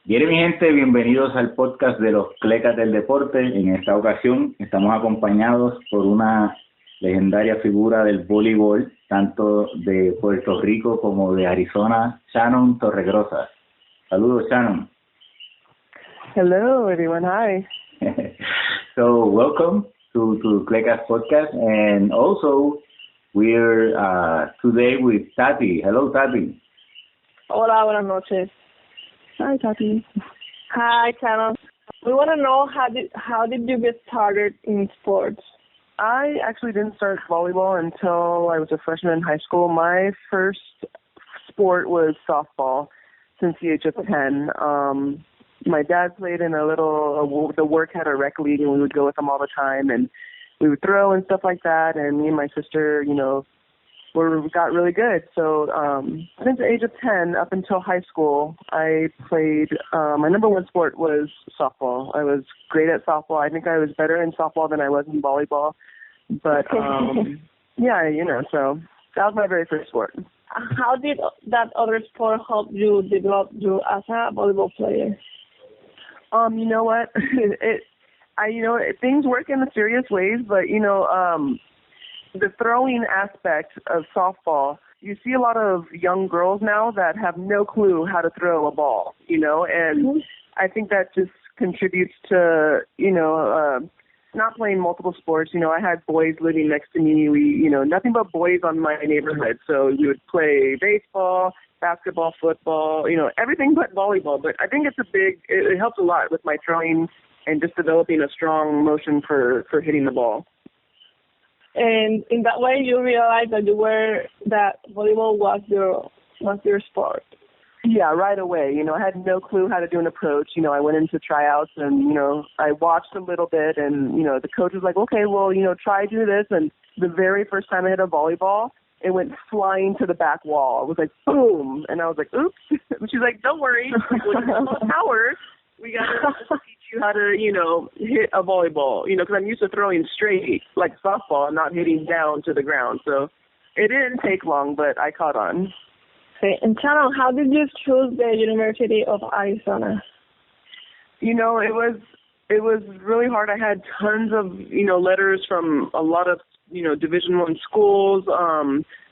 Bien, mi gente, bienvenidos al podcast de los Clecas del deporte. En esta ocasión estamos acompañados por una legendaria figura del voleibol, tanto de Puerto Rico como de Arizona, Shannon Torregrosa. Saludos, Shannon. Hello, everyone. Hi. So, welcome to Clecas podcast, and also we're today with Tati. Hello, Tati. Hola, buenas noches. Hi, Tati. Hi, Shannon. We want to know how did you get started in sports? I actually didn't start volleyball until I was a freshman in high school. My first sport was softball since the age of 10. My dad played in the work had a rec league, and we would go with them all the time, and we would throw and stuff like that, and me and my sister, got really good. So since the age of 10 up until high school, I played, my number one sport was softball. I was great at softball. I think I was better in softball than I was in volleyball. But, so that was my very first sport. How did that other sport help you develop you as a volleyball player? You know what? Things work in mysterious ways, but, the throwing aspect of softball, you see a lot of young girls now that have no clue how to throw a ball, and I think that just contributes to, not playing multiple sports. I had boys living next to me. We, nothing but boys on my neighborhood. So we would play baseball, basketball, football, everything but volleyball. But I think it helps a lot with my throwing and just developing a strong motion for hitting the ball. And in that way, you realized that volleyball was your sport. Yeah, right away. I had no clue how to do an approach. I went into tryouts and, I watched a little bit and, the coach was like, okay, well, try do this. And the very first time I hit a volleyball, it went flying to the back wall. It was like, boom. And I was like, oops. And she's like, don't worry. When you have power, we got to teach you how to, hit a volleyball, because I'm used to throwing straight like softball, not hitting down to the ground. So it didn't take long, but I caught on. Okay. And Shannon, how did you choose the University of Arizona? It was really hard. I had tons of, letters from a lot of, Division I schools.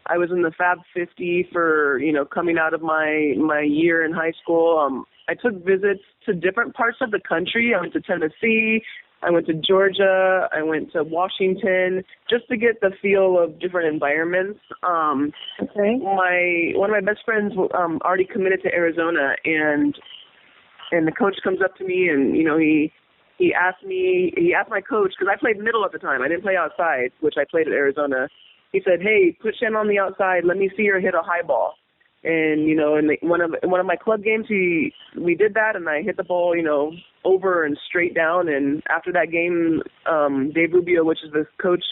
I was in the Fab 50 for, coming out of my year in high school. I took visits to different parts of the country. I went to Tennessee, I went to Georgia, I went to Washington, just to get the feel of different environments. Okay. One of my best friends already committed to Arizona, and the coach comes up to me, and he asked my coach, because I played middle at the time. I didn't play outside, which I played at Arizona. He said, "Hey, put Shannon on the outside. Let me see her hit a high ball." And in one of my club games, we did that, and I hit the ball, over and straight down. And after that game, Dave Rubio, which is the coach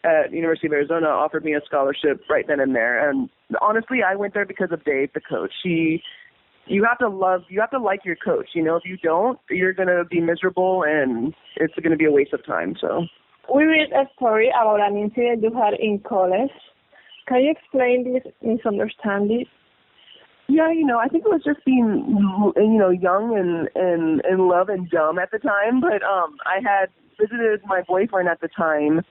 at University of Arizona, offered me a scholarship right then and there. And honestly, I went there because of Dave, the coach. You have to like your coach. If you don't, you're gonna be miserable, and it's gonna be a waste of time. So we read a story about an incident you had in college. Can you explain this misunderstanding? Yeah, I think it was just being, young and in love and dumb at the time. But I had visited my boyfriend at the time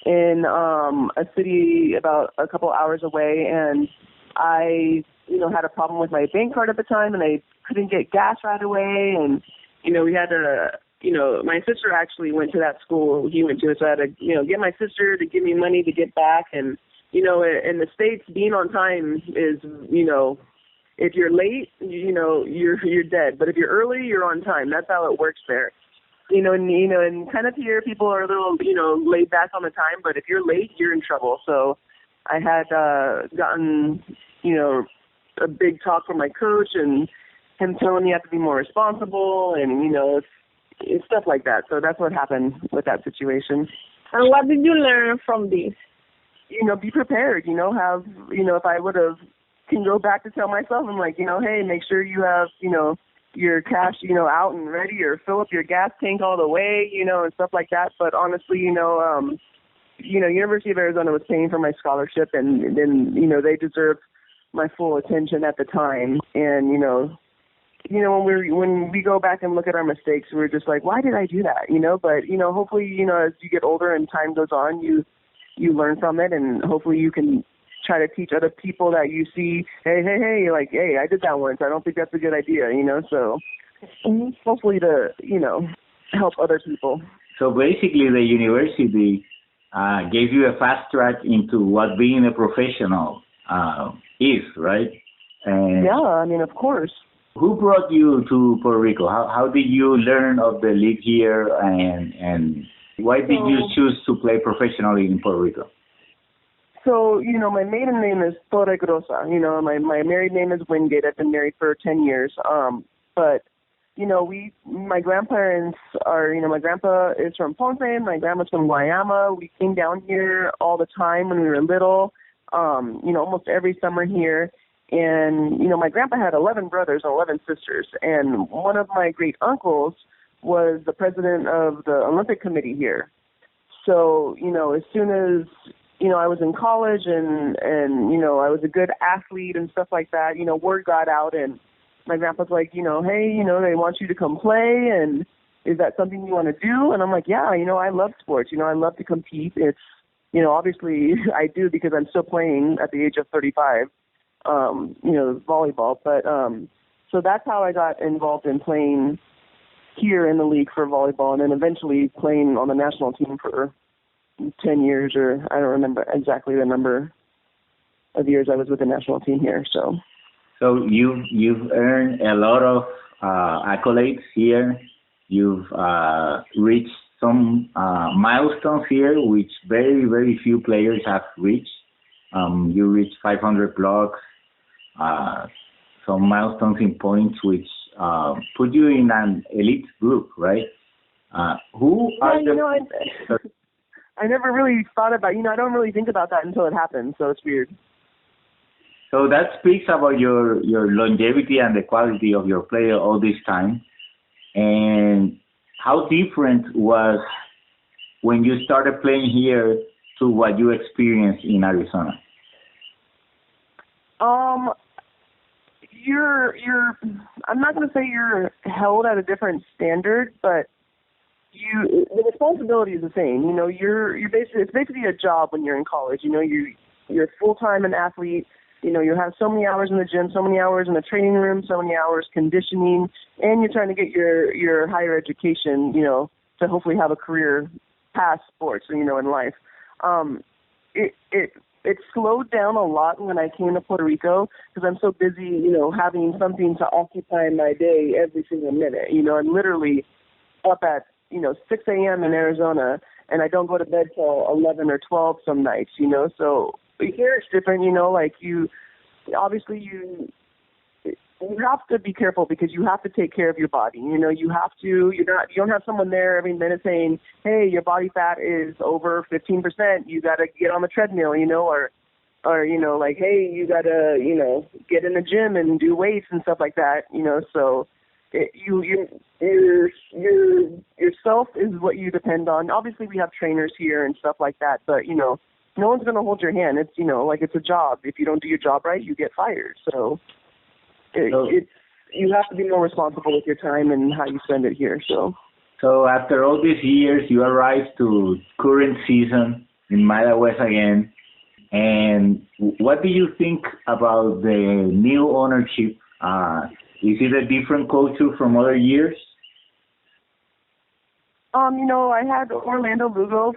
in a city about a couple hours away, and I, had a problem with my bank card at the time, and I couldn't get gas right away. And, we had to, my sister actually went to that school he went to, so I had to, get my sister to give me money to get back. And, in the States, being on time is, if you're late, you're dead. But if you're early, you're on time. That's how it works there. And kind of here, people are a little, laid back on the time. But if you're late, you're in trouble. So I had gotten, a big talk from my coach and him telling me I have to be more responsible and, it's stuff like that. So that's what happened with that situation. And what did you learn from this? Be prepared, have, if I would have, can go back to tell myself, I'm like, hey, make sure you have, your cash, out and ready, or fill up your gas tank all the way, and stuff like that. But honestly, University of Arizona was paying for my scholarship, and then, they deserved my full attention at the time. And, you know, when we go back and look at our mistakes, we're just like, why did I do that? You know, but, you know, hopefully, you know, as you get older and time goes on, you learn from it, and hopefully you can try to teach other people that you see, hey, like, hey, I did that once. I don't think that's a good idea, you know, so hopefully to, you know, help other people. So basically the university gave you a fast track into what being a professional is, right? And yeah, I mean, of course. Who brought you to Puerto Rico? How did you learn of the league here, and why did you choose to play professionally in Puerto Rico? So, you know, my maiden name is Torregrosa. You know, my married name is Wingate. I've been married for 10 years. But, you know, my grandparents are, you know, my grandpa is from Ponce, my grandma's from Guayama. We came down here all the time when we were little, you know, almost every summer here. And, you know, my grandpa had 11 brothers and 11 sisters. And one of my great uncles was the president of the Olympic Committee here. So, you know, as soon as, you know, I was in college and, you know, I was a good athlete and stuff like that, you know, word got out, and my grandpa's like, you know, hey, you know, they want you to come play, and is that something you want to do? And I'm like, yeah, you know, I love sports. You know, I love to compete. It's, you know, obviously I do because I'm still playing at the age of 35. You know, volleyball. But so that's how I got involved in playing here in the league for volleyball, and then eventually playing on the national team for 10 years, or I don't remember exactly the number of years I was with the national team here. So you've earned a lot of accolades here. You've reached some milestones here, which very, very few players have reached. You reached 500 blocks, some milestones in points, which put you in an elite group, right? Who are you know, I never really thought about, you know, I don't really think about that until it happens, so it's weird. So that speaks about your longevity and the quality of your play all this time. And how different was when you started playing here to what you experienced in Arizona? I'm not going to say you're held at a different standard, but the responsibility is the same. You know, it's basically a job when you're in college. You know, you're full-time an athlete. You know, you have so many hours in the gym, so many hours in the training room, so many hours conditioning, and you're trying to get your higher education, you know, to hopefully have a career past sports, you know, in life. It slowed down a lot when I came to Puerto Rico because I'm so busy, you know, having something to occupy my day every single minute. You know, I'm literally up at, you know, 6 a.m. in Arizona, and I don't go to bed till 11 or 12 some nights, you know. So here it's different, you know, like you have to be careful because you have to take care of your body. You know, you don't have someone there every minute saying, hey, your body fat is over 15%. You got to get on the treadmill, you know, or, you know, like, hey, you got to, you know, get in the gym and do weights and stuff like that, you know. So yourself is what you depend on. Obviously we have trainers here and stuff like that, but, you know, no one's going to hold your hand. It's, you know, like it's a job. If you don't do your job right, you get fired. So you have to be more responsible with your time and how you spend it here. So after all these years, you arrived to current season in Mayagüez again. And what do you think about the new ownership? Is it a different culture from other years? You know, I had Orlando Lugo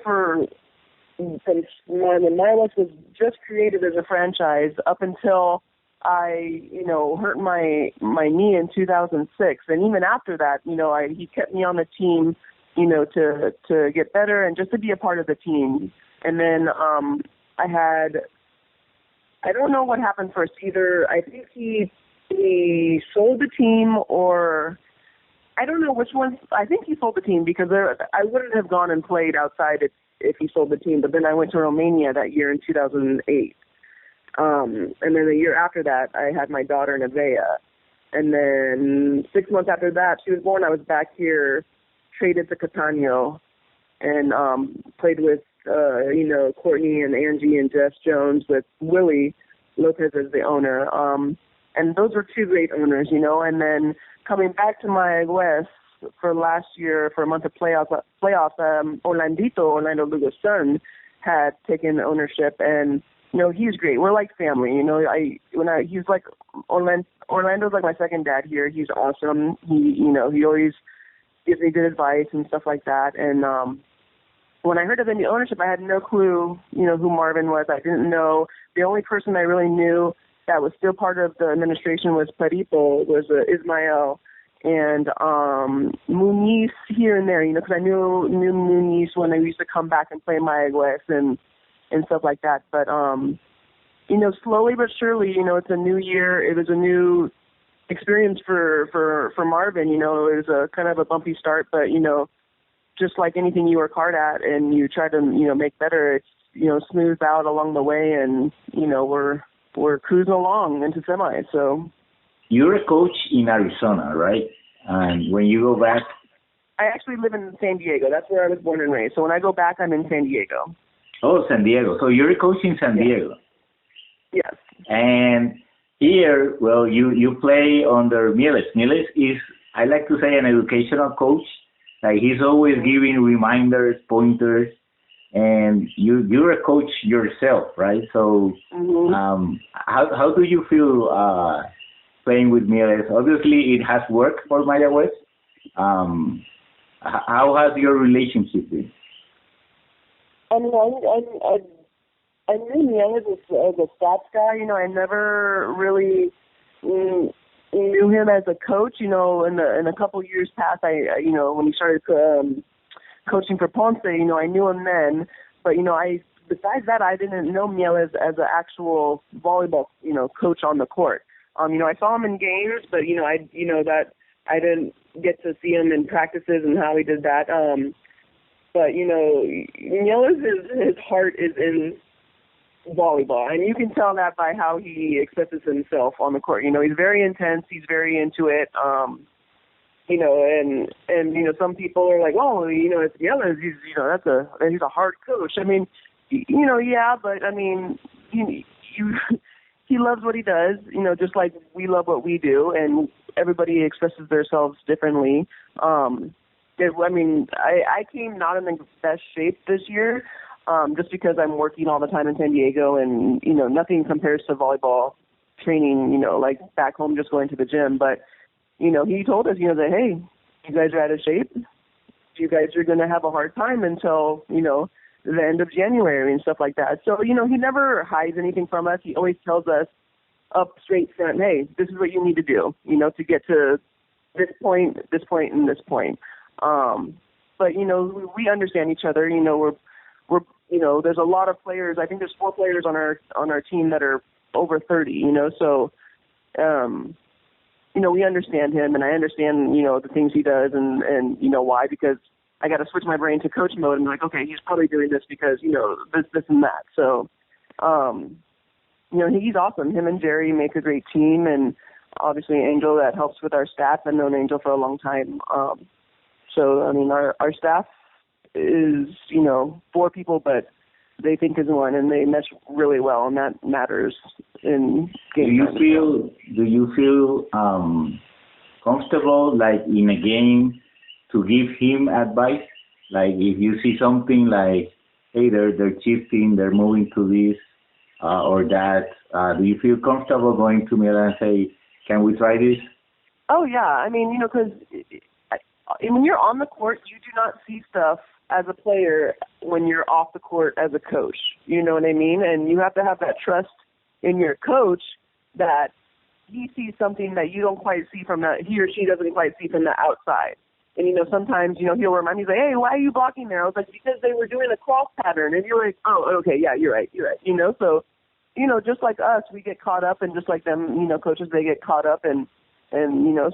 when Mayagüez was just created as a franchise up until I, you know, hurt my knee in 2006, and even after that, you know, he kept me on the team, you know, to get better and just to be a part of the team. And then I don't know what happened first. Either I think he sold the team, or I don't know which one. I think he sold the team because I wouldn't have gone and played outside if he sold the team. But then I went to Romania that year in 2008. And then the year after that, I had my daughter, Nevaeh. And then 6 months after that, she was born, I was back here, traded to Catania, and played with, you know, Courtney and Angie and Jess Jones with Willie Lopez as the owner. And those were two great owners, you know. And then coming back to Mayagüez for last year for a month of playoffs, Orlando Lugo's son, had taken ownership, and he's great. We're like family. He's like Orlando's like my second dad here. He's awesome. He always gives me good advice and stuff like that. And when I heard of the new ownership, I had no clue, who Marvin was. I didn't know. The only person I really knew that was still part of the administration was Peripo, was Ismael, and Muniz here and there, because I knew Muniz when I used to come back and play Mayagüez and stuff like that. But, slowly but surely, it's a new year. It was a new experience for Marvin. It was a kind of a bumpy start, but, just like anything you work hard at and you try to, make better, it's, smooth out along the way, and, we're cruising along into semi. So you're a coach in Arizona, right? And when you go back, I actually live in San Diego. That's where I was born and raised. So when I go back, I'm in San Diego. Oh, San Diego. So you're a coach in San Diego. Yes. And here, well, you play under Mieles. Mieles is, I like to say, an educational coach. Like, he's always giving reminders, pointers, and you're a coach yourself, right? So how do you feel playing with Mieles? Obviously, it has worked for Mayagüez. How has your relationship been? I mean, I knew Mieles as a stats guy. I never really knew him as a coach. In a couple years past, when he started coaching for Ponce, I knew him then. But besides that, I didn't know Mieles as an actual volleyball coach on the court. I saw him in games, but I didn't get to see him in practices and how he did that. But Mieles, his heart is in volleyball, and you can tell that by how he expresses himself on the court. He's very intense. He's very into it. And some people are like, oh, it's Mieles. He's a hard coach. I mean, yeah, but I mean, he loves what he does. Just like we love what we do, and everybody expresses themselves differently. I came not in the best shape this year, just because I'm working all the time in San Diego, and nothing compares to volleyball training. Like back home, just going to the gym, but. He told us, that, hey, you guys are out of shape. You guys are going to have a hard time until, the end of January and stuff like that. So, he never hides anything from us. He always tells us up straight front, hey, this is what you need to do, to get to this point, and this point. But, we understand each other. We're there's a lot of players. I think there's 4 players on our team that are over 30, so, we understand him, and I understand, the things he does and why, because I got to switch my brain to coach mode and be like, okay, he's probably doing this because, this and that. So, he's awesome. Him and Jerry make a great team, and obviously Angel that helps with our staff. I've known Angel for a long time. So, I mean, our staff is, 4 people, but they think as one, and they mesh really well, and that matters in game. Do you feel comfortable, like in a game, to give him advice? Like if you see something like, hey, they're shifting, they're moving to this or that, do you feel comfortable going to Mila and say, can we try this? Oh yeah, I mean, because when you're on the court, you do not see stuff as a player when you're off the court as a coach. You know what I mean? And you have to have that trust in your coach that he sees something that you don't quite see from that, he or she doesn't quite see from the outside. And, sometimes, he'll remind me, he's like, hey, why are you blocking there? I was like, because they were doing a cross pattern. And you're like, oh, okay, yeah, you're right. So, just like us, we get caught up, and just like them, coaches, they get caught up, and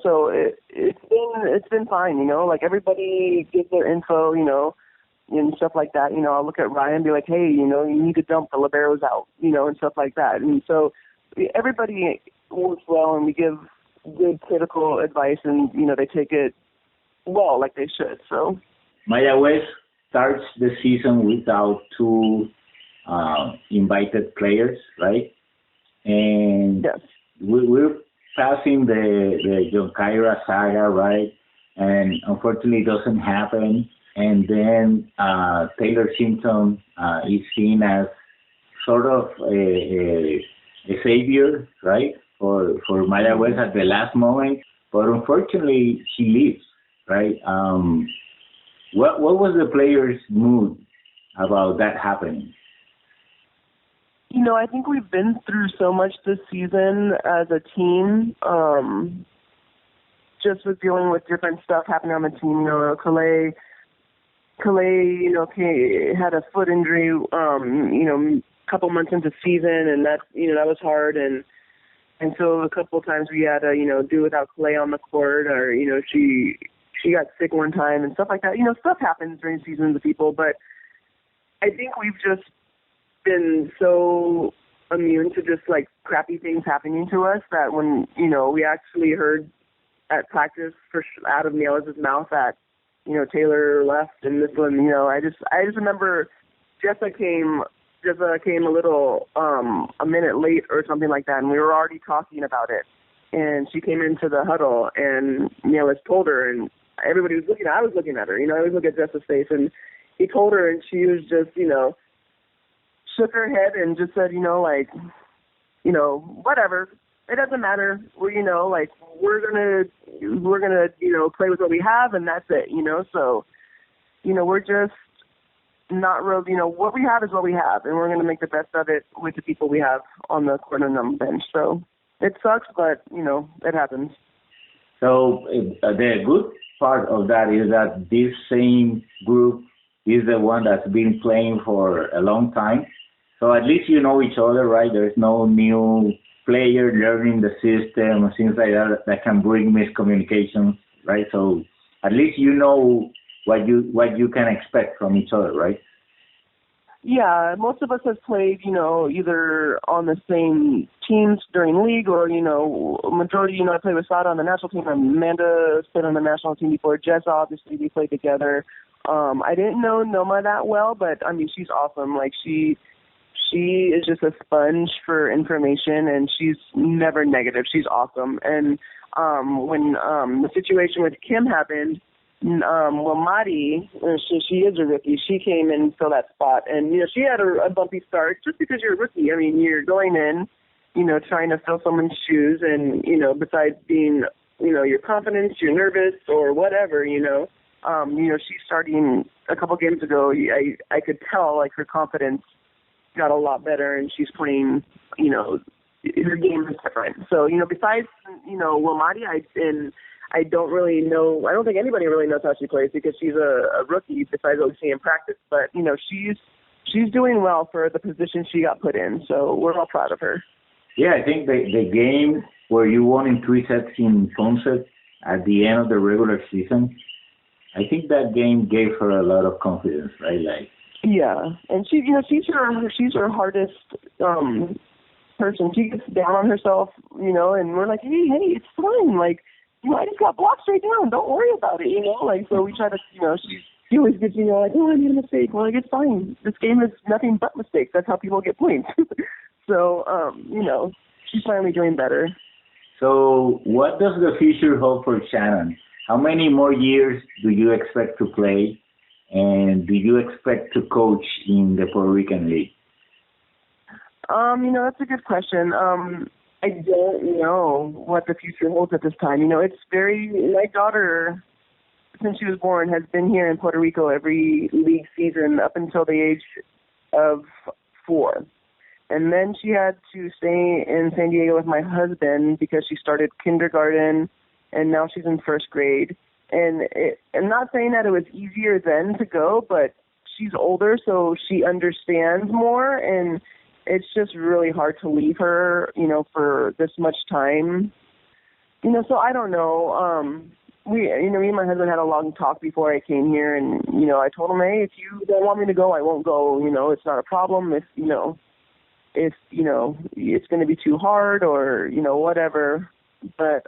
so it's been fine, like everybody gives their info, and stuff like that. I'll look at Ryan and be like, hey, you need to dump the liberos out, and stuff like that. And so everybody works well, and we give good critical advice, and, they take it well, like they should. So Mayagüez starts the season without 2 invited players, right? And yes, we're passing the John Kyra saga, right? And unfortunately, it doesn't happen. And then Taylor Simpson is seen as sort of a savior, right, for Mayagüez at the last moment. But unfortunately, she leaves, right? What was the players' mood about that happening? You know, I think we've been through so much this season as a team, just with dealing with different stuff happening on the team. You know, Calais, you know, had a foot injury, you know, a couple months into season, and that, you know, that was hard. And so a couple of times we had to, you know, do without Calais on the court, or, you know, she got sick one time and stuff like that. You know, stuff happens during season to people, but I think we've just been so immune to just like crappy things happening to us that when, you know, we actually heard at practice out of Niels' mouth that, you know, Taylor left and this one, you know, I just remember Jessa came a little a minute late or something like that, and we were already talking about it. And she came into the huddle, and Niels told her, and everybody was looking. I was looking at her. You know, I always look at Jessa's face, and he told her, and she was just, you know, shook her head and just said, you know, like, you know, whatever. It doesn't matter. You know, like, we're gonna, you know, play with what we have, and that's it. You know, so, you know, we're just not real. You know, what we have is what we have, and we're gonna make the best of it with the people we have on the court and on the bench. So it sucks, but you know, it happens. So the good part of that is that this same group is the one that's been playing for a long time. So at least you know each other, right? There's no new player learning the system or things like that can bring miscommunications, right? So at least you know what you can expect from each other, right? Yeah, most of us have played, you know, either on the same teams during league or, you know, majority, you know, I played with Sada on the national team. Amanda played on the national team before. Jess, obviously, we played together. I didn't know Noma that well, but, I mean, she's awesome. Like, she is just a sponge for information, and she's never negative. She's awesome. And when the situation with Kim happened, well, Madi, she is a rookie. She came in and filled that spot. And, you know, she had a bumpy start just because you're a rookie. I mean, you're going in, you know, trying to fill someone's shoes. And, you know, besides being, you know, your confidence, you're nervous or whatever, you know, she's starting a couple games ago. I could tell, like, her confidence got a lot better, and she's playing, you know, her game is different. So, you know, besides, you know, Wilmati, I don't really know. I don't think anybody really knows how she plays because she's a rookie besides what we see in practice. But, you know, she's doing well for the position she got put in. So we're all proud of her. Yeah, I think the game where you won in 3 sets in Ponce at the end of the regular season, I think that game gave her a lot of confidence, right? Like, yeah, and she, you know, she's her hardest person. She gets down on herself, you know, and we're like, hey, it's fine. Like, you know, I just got blocked straight down. Don't worry about it, you know. Like, so we try to, you know, she always gets, you know, like, oh, I made a mistake. Well, like, it's fine. This game is nothing but mistakes. That's how people get points. So, you know, she's finally doing better. So what does the future hold for Shannon? How many more years do you expect to play? And do you expect to coach in the Puerto Rican League? You know, that's a good question. I don't know what the future holds at this time. You know, it's my daughter, since she was born, has been here in Puerto Rico every league season up until the age of 4. And then she had to stay in San Diego with my husband because she started kindergarten, and now she's in 1st grade. And I'm not saying that it was easier then to go, but she's older, so she understands more, and it's just really hard to leave her, you know, for this much time. You know, so I don't know. Me and my husband had a long talk before I came here, and, you know, I told him, hey, if you don't want me to go, I won't go. You know, it's not a problem. If it's going to be too hard or, you know, whatever. But,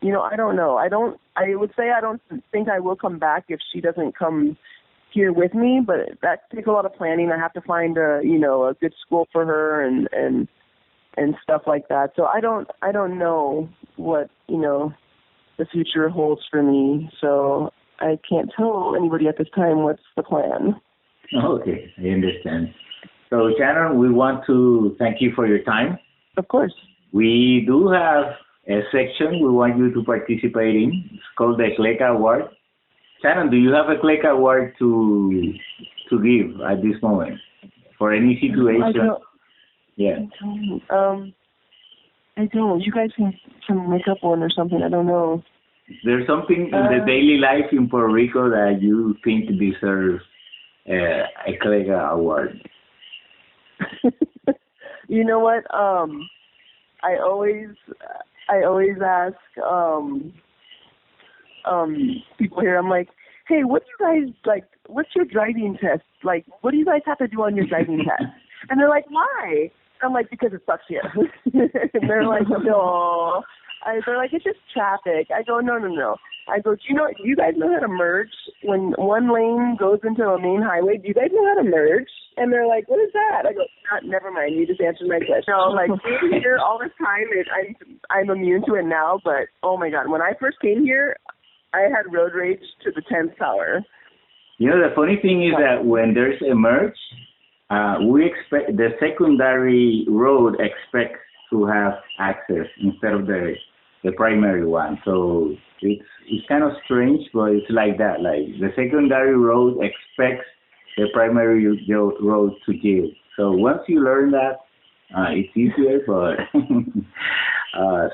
you know, I don't know. I would say I don't think I will come back if she doesn't come here with me, but that takes a lot of planning. I have to find a good school for her and and stuff like that. So I don't know what, the future holds for me. So I can't tell anybody at this time what's the plan. Okay, I understand. So Shannon, we want to thank you for your time. Of course. We do have a section we want you to participate in. It's called the Clecas Award. Shannon, do you have a Clecas Award to give at this moment for any situation? I don't. Yeah. I don't. You guys can make up one or something. I don't know. There's something in the daily life in Puerto Rico that you think deserves a Clecas Award? You know what? I always ask people here. I'm like, hey, what do you guys like? What's your driving test? Like, what do you guys have to do on your driving test? And they're like, why? I'm like, because it sucks here. And they're like, no. They're like, it's just traffic. I go, no. I go, do you guys know how to merge? When one lane goes into a main highway, do you guys know how to merge? And they're like, what is that? I go, never mind. You just answered my question. No, like, being here all this time, I'm immune to it now. But, oh, my God, when I first came here, I had road rage to the 10th power. The funny thing is that when there's a merge, we expect the secondary road expects to have access instead of the primary one. So it's kind of strange, but it's like that. Like the secondary road expects the primary road to give. So once you learn that, it's easier. But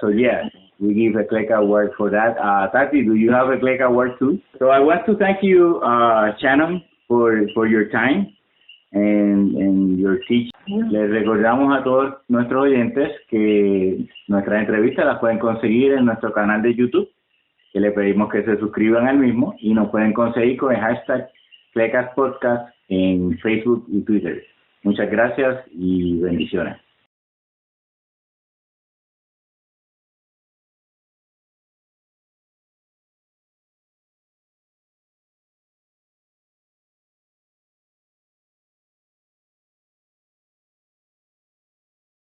so yeah, we give a Clecas Award for that. Tati, do you have a Clecas Award too? So I want to thank you, Shannon, for your time and your teaching. Les recordamos a todos nuestros oyentes que nuestras entrevistas las pueden conseguir en nuestro canal de YouTube, que le pedimos que se suscriban al mismo, y nos pueden conseguir con el hashtag Clecas Podcast en Facebook y Twitter. Muchas gracias y bendiciones.